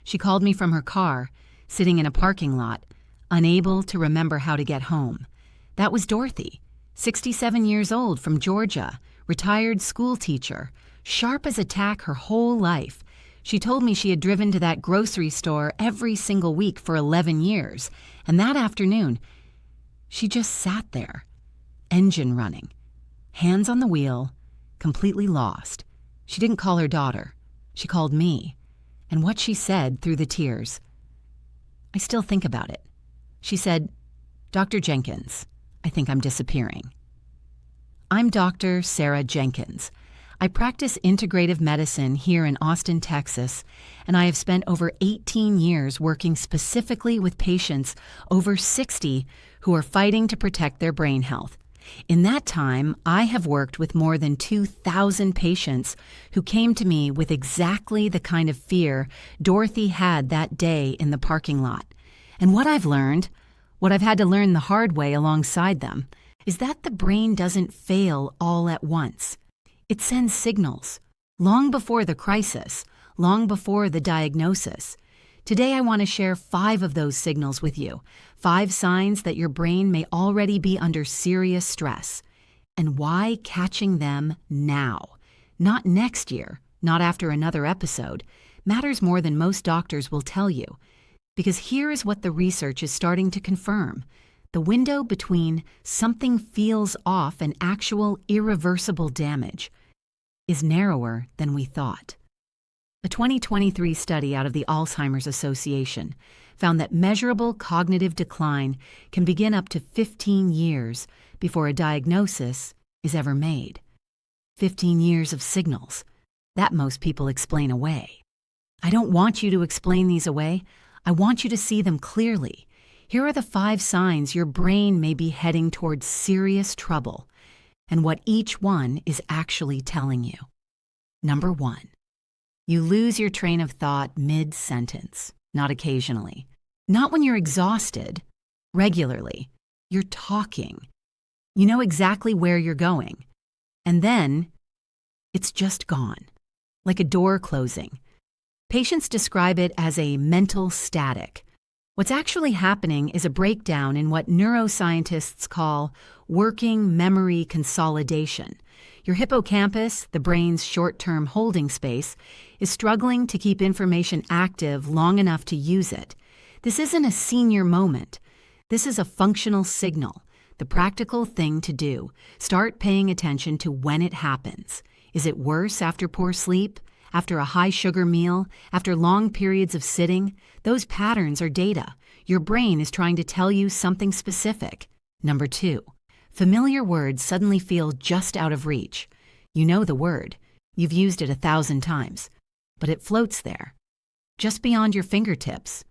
She called me from her car, sitting in a parking lot, unable to remember how to get home. That was Dorothy, 67 years old, from Georgia, retired school teacher, sharp as a tack her whole life. She told me she had driven to that grocery store every single week for 11 years, and that afternoon, she just sat there, engine running, hands on the wheel, completely lost. She didn't call her daughter. She called me. And what she said through the tears, I still think about it. She said, "Dr. Jenkins, I think I'm disappearing." I'm Dr. Sarah Jenkins. I practice integrative medicine here in Austin, Texas, and I have spent over 18 years working specifically with patients over 60 who are fighting to protect their brain health. In that time, I have worked with more than 2,000 patients who came to me with exactly the kind of fear Dorothy had that day in the parking lot. And what I've learned, what I've had to learn the hard way alongside them, is that the brain doesn't fail all at once. It sends signals, long before the crisis, long before the diagnosis. Today I want to share 5 of those signals with you, 5 signs that your brain may already be under serious stress, and why catching them now, not next year, not after another episode, matters more than most doctors will tell you. Because here is what the research is starting to confirm. The window between something feels off and actual irreversible damage is narrower than we thought. A 2023 study out of the Alzheimer's Association found that measurable cognitive decline can begin up to 15 years before a diagnosis is ever made. 15 years of signals that most people explain away. I don't want you to explain these away. I want you to see them clearly. Here are the 5 signs your brain may be heading towards serious trouble and what each one is actually telling you. Number 1. You lose your train of thought mid-sentence, not occasionally. Not when you're exhausted, regularly. You're talking. You know exactly where you're going. And then, it's just gone, like a door closing. Patients describe it as a mental static. What's actually happening is a breakdown in what neuroscientists call working memory consolidation. Your hippocampus, the brain's short-term holding space, is struggling to keep information active long enough to use it. This isn't a senior moment. This is a functional signal, the practical thing to do. Start paying attention to when it happens. Is it worse after poor sleep? After a high-sugar meal? After long periods of sitting? Those patterns are data. Your brain is trying to tell you something specific. Number 2. Familiar words suddenly feel just out of reach. You know the word. You've used it 1,000 times. But it floats there, just beyond your fingertips.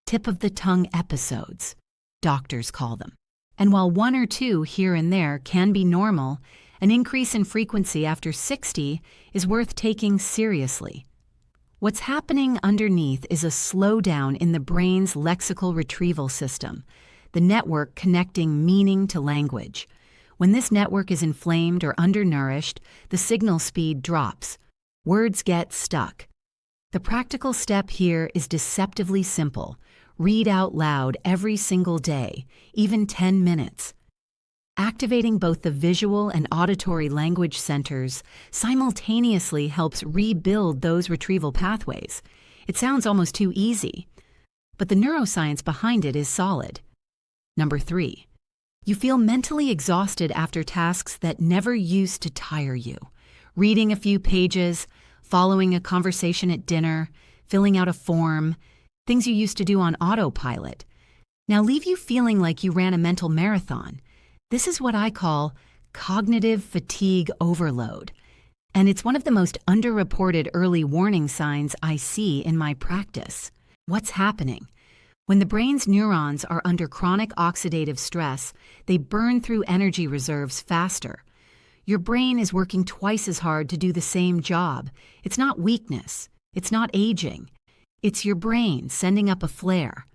Tip of the tongue episodes, doctors call them. And while 1 or 2 here and there can be normal, an increase in frequency after 60 is worth taking seriously. What's happening underneath is a slowdown in the brain's lexical retrieval system, the network connecting meaning to language. When this network is inflamed or undernourished, the signal speed drops. Words get stuck. The practical step here is deceptively simple. Read out loud every single day, even 10 minutes. Activating both the visual and auditory language centers simultaneously helps rebuild those retrieval pathways. It sounds almost too easy, but the neuroscience behind it is solid. Number 3. You feel mentally exhausted after tasks that never used to tire you. Reading a few pages, following a conversation at dinner, filling out a form, things you used to do on autopilot, now leave you feeling like you ran a mental marathon. This is what I call cognitive fatigue overload, and it's one of the most underreported early warning signs I see in my practice. What's happening? When the brain's neurons are under chronic oxidative stress, they burn through energy reserves faster. Your brain is working twice as hard to do the same job. It's not weakness. It's not aging. It's your brain sending up a flare.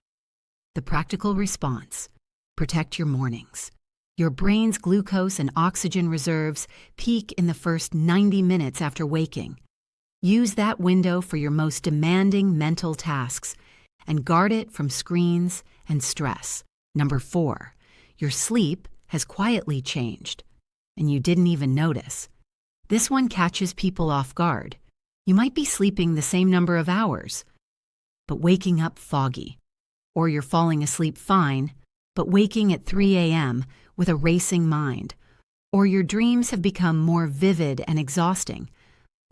The practical response: protect your mornings. Your brain's glucose and oxygen reserves peak in the first 90 minutes after waking. Use that window for your most demanding mental tasks and guard it from screens and stress. Number 4, your sleep has quietly changed, and you didn't even notice. This one catches people off guard. You might be sleeping the same number of hours, but waking up foggy. Or you're falling asleep fine, but waking at 3 a.m. with a racing mind. Or your dreams have become more vivid and exhausting.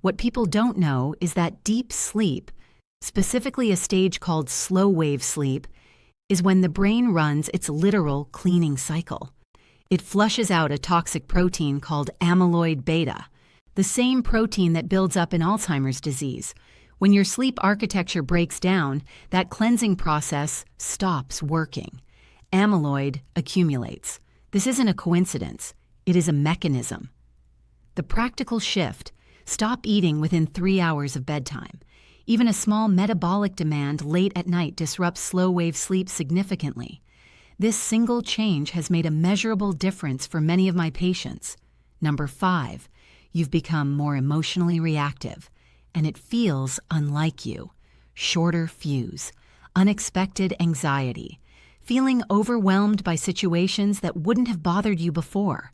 What people don't know is that deep sleep, specifically a stage called slow wave sleep, is when the brain runs its literal cleaning cycle. It flushes out a toxic protein called amyloid beta, the same protein that builds up in Alzheimer's disease. When your sleep architecture breaks down, that cleansing process stops working. Amyloid accumulates. This isn't a coincidence. It is a mechanism. The practical shift: stop eating within 3 hours of bedtime. Even a small metabolic demand late at night disrupts slow-wave sleep significantly. This single change has made a measurable difference for many of my patients. Number 5, you've become more emotionally reactive, and it feels unlike you. Shorter fuse, unexpected anxiety, feeling overwhelmed by situations that wouldn't have bothered you before,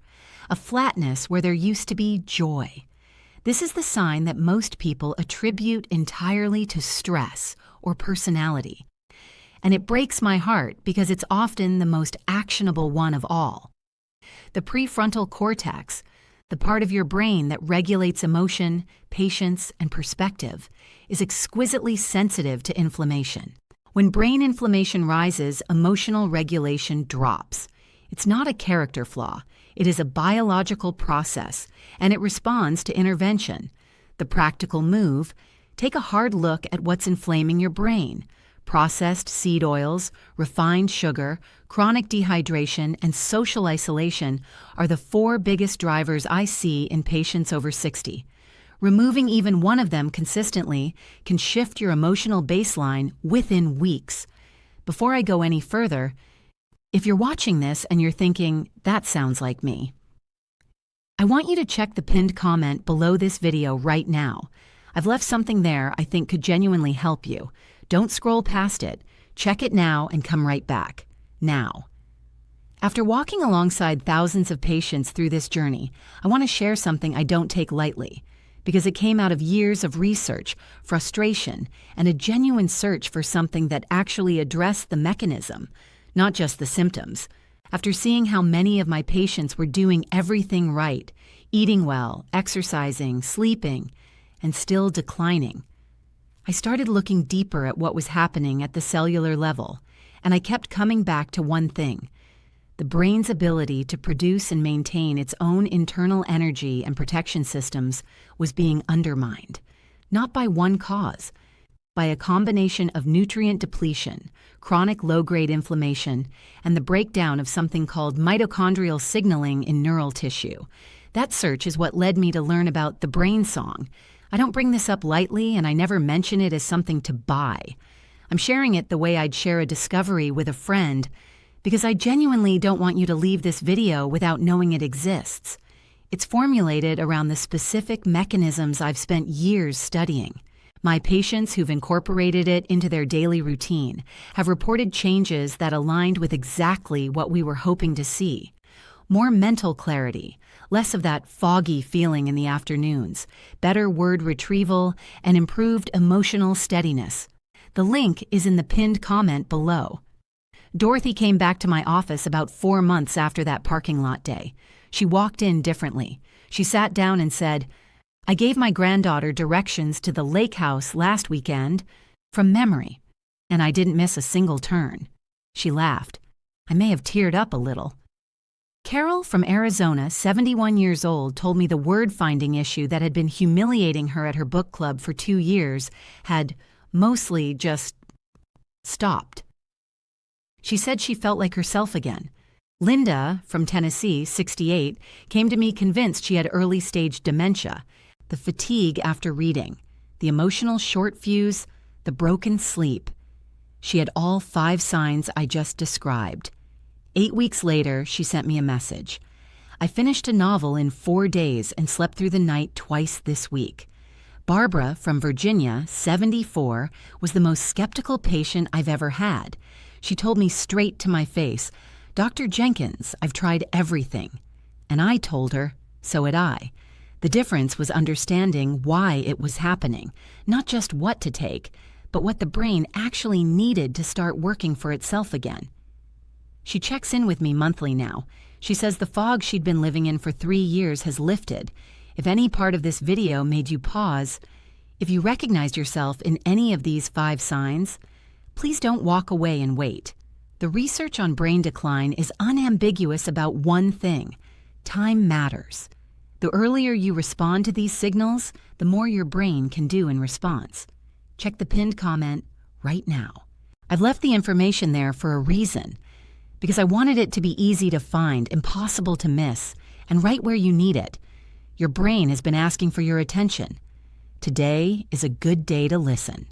a flatness where there used to be joy. This is the sign that most people attribute entirely to stress or personality. And it breaks my heart because it's often the most actionable one of all. The prefrontal cortex, the part of your brain that regulates emotion, patience, and perspective, is exquisitely sensitive to inflammation. When brain inflammation rises, emotional regulation drops. It's not a character flaw. It is a biological process, and it responds to intervention. The practical move: take a hard look at what's inflaming your brain. Processed seed oils, refined sugar, chronic dehydration, and social isolation are the 4 biggest drivers I see in patients over 60. Removing even one of them consistently can shift your emotional baseline within weeks. Before I go any further, if you're watching this and you're thinking, that sounds like me, I want you to check the pinned comment below this video right now. I've left something there I think could genuinely help you. Don't scroll past it. Check it now and come right back. Now. After walking alongside thousands of patients through this journey, I want to share something I don't take lightly, because it came out of years of research, frustration, and a genuine search for something that actually addressed the mechanism, not just the symptoms. After seeing how many of my patients were doing everything right, eating well, exercising, sleeping, and still declining, I started looking deeper at what was happening at the cellular level, and I kept coming back to one thing: the brain's ability to produce and maintain its own internal energy and protection systems was being undermined, not by one cause, by a combination of nutrient depletion, chronic low-grade inflammation, and the breakdown of something called mitochondrial signaling in neural tissue. That search is what led me to learn about the brain song. I don't bring this up lightly, and I never mention it as something to buy. I'm sharing it the way I'd share a discovery with a friend, because I genuinely don't want you to leave this video without knowing it exists. It's formulated around the specific mechanisms I've spent years studying. My patients who've incorporated it into their daily routine have reported changes that aligned with exactly what we were hoping to see. More mental clarity, less of that foggy feeling in the afternoons, better word retrieval, and improved emotional steadiness. The link is in the pinned comment below. Dorothy came back to my office about 4 months after that parking lot day. She walked in differently. She sat down and said, "I gave my granddaughter directions to the lake house last weekend from memory, and I didn't miss a single turn." She laughed. I may have teared up a little. Carol from Arizona, 71 years old, told me the word-finding issue that had been humiliating her at her book club for 2 years had mostly just stopped. She said she felt like herself again. Linda from Tennessee, 68, came to me convinced she had early-stage dementia, the fatigue after reading, the emotional short fuse, the broken sleep. She had all 5 signs I just described. 8 weeks later, she sent me a message. "I finished a novel in 4 days and slept through the night twice this week. Barbara from Virginia, 74, was the most skeptical patient I've ever had. She told me straight to my face, "Dr. Jenkins, I've tried everything." And I told her, so had I. The difference was understanding why it was happening, not just what to take, but what the brain actually needed to start working for itself again. She checks in with me monthly now. She says the fog she'd been living in for 3 years has lifted. If any part of this video made you pause, if you recognized yourself in any of these 5 signs, please don't walk away and wait. The research on brain decline is unambiguous about one thing: time matters. The earlier you respond to these signals, the more your brain can do in response. Check the pinned comment right now. I've left the information there for a reason, because I wanted it to be easy to find, impossible to miss, and right where you need it. Your brain has been asking for your attention. Today is a good day to listen.